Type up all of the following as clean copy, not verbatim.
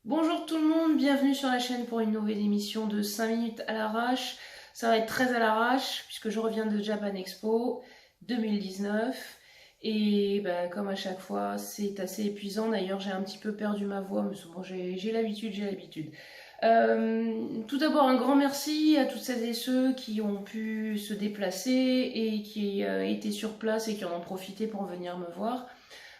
Bonjour tout le monde, bienvenue sur la chaîne pour une nouvelle émission de 5 minutes à l'arrache. Ça va être très à l'arrache puisque je reviens de Japan Expo 2019 et comme à chaque fois c'est assez épuisant. D'ailleurs j'ai un petit peu perdu ma voix mais bon, j'ai l'habitude. Tout d'abord un grand merci à toutes celles et ceux qui ont pu se déplacer et qui étaient sur place et qui en ont profité pour venir me voir.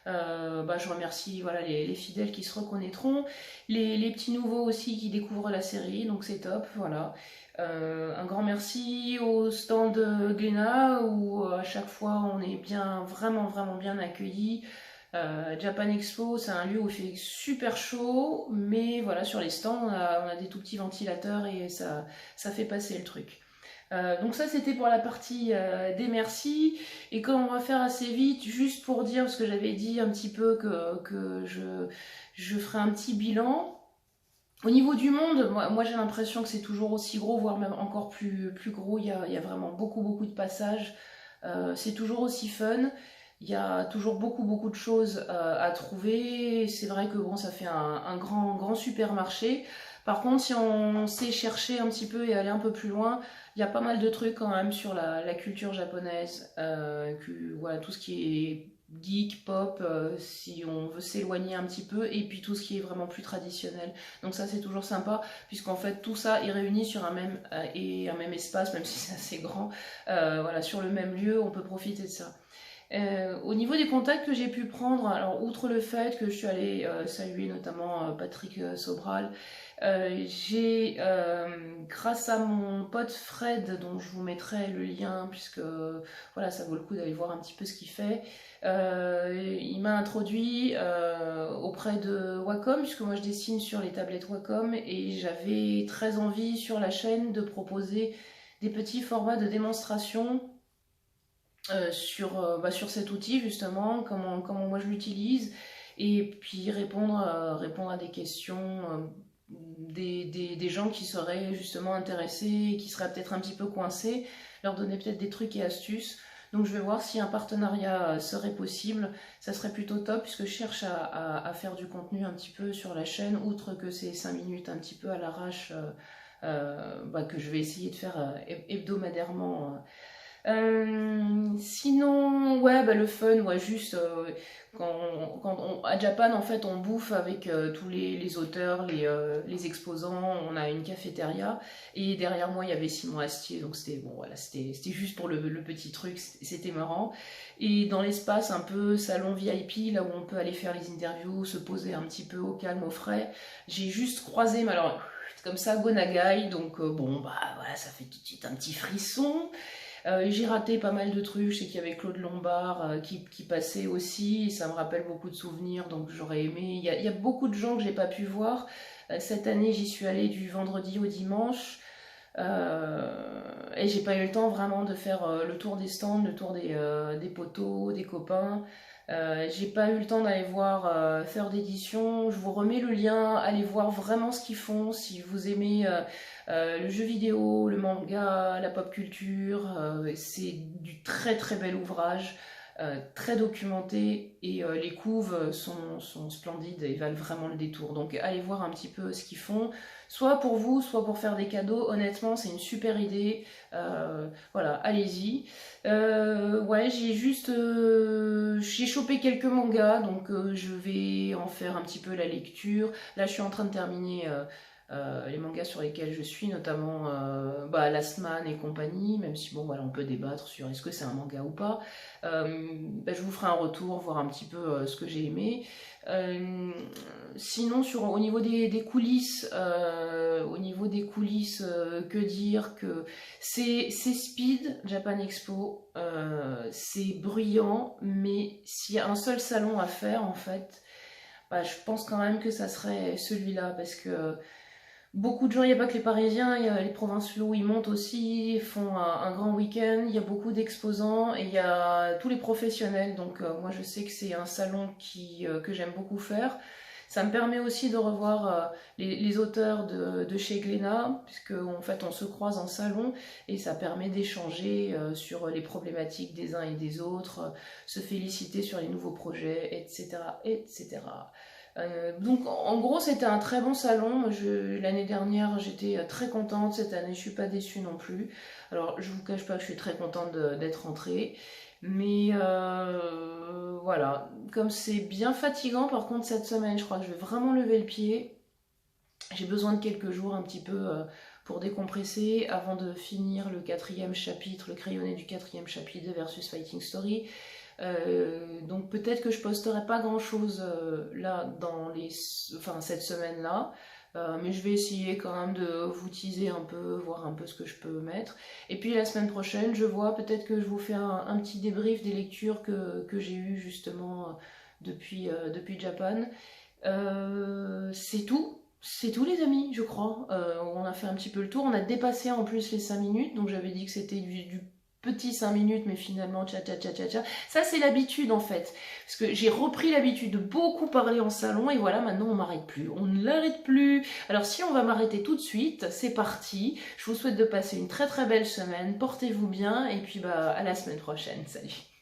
Je remercie voilà, les fidèles qui se reconnaîtront, les petits nouveaux aussi qui découvrent la série, donc c'est top, voilà. Un grand merci au stand Glénat où à chaque fois on est bien, vraiment bien accueillis. Japan Expo, c'est un lieu où il fait super chaud, mais voilà, sur les stands, on a des tout petits ventilateurs et ça fait passer le truc. Donc ça c'était pour la partie des merci. Et comme on va faire assez vite, juste pour dire, parce que j'avais dit un petit peu que je ferai un petit bilan. Au niveau du monde, moi j'ai l'impression que c'est toujours aussi gros, voire même encore plus gros. Il y a vraiment beaucoup de passages. C'est toujours aussi fun. Il y a toujours beaucoup de choses à trouver. C'est vrai que bon, ça fait un grand supermarché. Par contre, si on sait chercher un petit peu et aller un peu plus loin, il y a pas mal de trucs quand même sur la culture japonaise. Voilà, tout ce qui est geek, pop, si on veut s'éloigner un petit peu, et puis tout ce qui est vraiment plus traditionnel. Donc ça c'est toujours sympa, puisqu'en fait tout ça est réuni sur un même espace, même si c'est assez grand. Voilà, sur le même lieu, on peut profiter de ça. Au niveau des contacts que j'ai pu prendre, alors outre le fait que je suis allée saluer notamment Patrick Sobral, grâce à mon pote Fred, dont je vous mettrai le lien, puisque voilà, ça vaut le coup d'aller voir un petit peu ce qu'il fait, il m'a introduit auprès de Wacom, puisque moi je dessine sur les tablettes Wacom, et j'avais très envie sur la chaîne de proposer des petits formats de démonstration sur cet outil justement, comment moi je l'utilise, et puis répondre à des questions des gens qui seraient justement intéressés, qui seraient peut-être un petit peu coincés, leur donner peut-être des trucs et astuces. Donc je vais voir si un partenariat serait possible. Ça serait plutôt top puisque je cherche à faire du contenu un petit peu sur la chaîne, outre que ces 5 minutes un petit peu à l'arrache que je vais essayer de faire hebdomadairement. Sinon, ouais, le fun, ouais, juste à Japan, en fait, on bouffe avec tous les auteurs, les exposants, on a une cafétéria, et derrière moi, il y avait Simon Astier, donc c'était bon, voilà, c'était juste pour le petit truc, c'était marrant. Et dans l'espace un peu salon VIP, là où on peut aller faire les interviews, se poser un petit peu au calme, au frais, j'ai juste croisé, mais alors, comme ça, Gonagai, donc voilà, ça fait tout de suite un petit frisson. J'ai raté pas mal de trucs, je sais qu'il y avait Claude Lombard qui passait aussi, et ça me rappelle beaucoup de souvenirs, donc j'aurais aimé. Il y a beaucoup de gens que j'ai pas pu voir. Cette année, j'y suis allée du vendredi au dimanche, et j'ai pas eu le temps vraiment de faire le tour des stands, le tour des poteaux, des copains. J'ai pas eu le temps d'aller voir faire d'édition. Je vous remets le lien, allez voir vraiment ce qu'ils font si vous aimez le jeu vidéo, le manga, la pop culture. C'est du très bel ouvrage, très documenté, et les couves sont splendides et valent vraiment le détour. Donc allez voir un petit peu ce qu'ils font, soit pour vous, soit pour faire des cadeaux. Honnêtement, c'est une super idée. Voilà, allez-y. Ouais, j'ai chopé quelques mangas, donc je vais en faire un petit peu la lecture. Là, je suis en train de terminer les mangas sur lesquels je suis, notamment Last Man et compagnie, même si bon voilà, on peut débattre sur est-ce que c'est un manga ou pas. Je vous ferai un retour, voir un petit peu ce que j'ai aimé. Euh, Sinon, au niveau des coulisses, que dire que c'est speed, Japan Expo, c'est bruyant, mais s'il y a un seul salon à faire en fait, je pense quand même que ça serait celui-là, parce que beaucoup de gens, il n'y a pas que les Parisiens, il y a les provinciaux, ils montent aussi, ils font un grand week-end, il y a beaucoup d'exposants, et il y a tous les professionnels. Donc moi je sais que c'est un salon que j'aime beaucoup faire. Ça me permet aussi de revoir les auteurs de chez Glénat, puisque en fait on se croise en salon, et ça permet d'échanger sur les problématiques des uns et des autres, se féliciter sur les nouveaux projets, etc. etc. Donc en gros c'était un très bon salon. L'année dernière j'étais très contente, cette année je suis pas déçue non plus. Alors je vous cache pas que je suis très contente d'être rentrée. Mais voilà, comme c'est bien fatigant par contre cette semaine, je crois que je vais vraiment lever le pied. J'ai besoin de quelques jours un petit peu pour décompresser avant de finir le quatrième chapitre, le crayonné du quatrième chapitre de Versus Fighting Story. Donc peut-être que je posterai pas grand chose là cette semaine-là. Mais je vais essayer quand même de vous teaser un peu, voir un peu ce que je peux mettre. Et puis la semaine prochaine, je vois peut-être que je vous fais un petit débrief des lectures que j'ai eues justement depuis Japan. C'est tout. C'est tout les amis, je crois. On a fait un petit peu le tour. On a dépassé en plus les 5 minutes. Donc j'avais dit que c'était du petit 5 minutes, mais finalement, tcha tcha tcha tcha tcha. Ça, c'est l'habitude en fait. Parce que j'ai repris l'habitude de beaucoup parler en salon. Et voilà, maintenant, on m'arrête plus. On ne l'arrête plus. Alors si on va m'arrêter tout de suite, c'est parti. Je vous souhaite de passer une très très belle semaine. Portez-vous bien. Et puis, bah, à la semaine prochaine. Salut.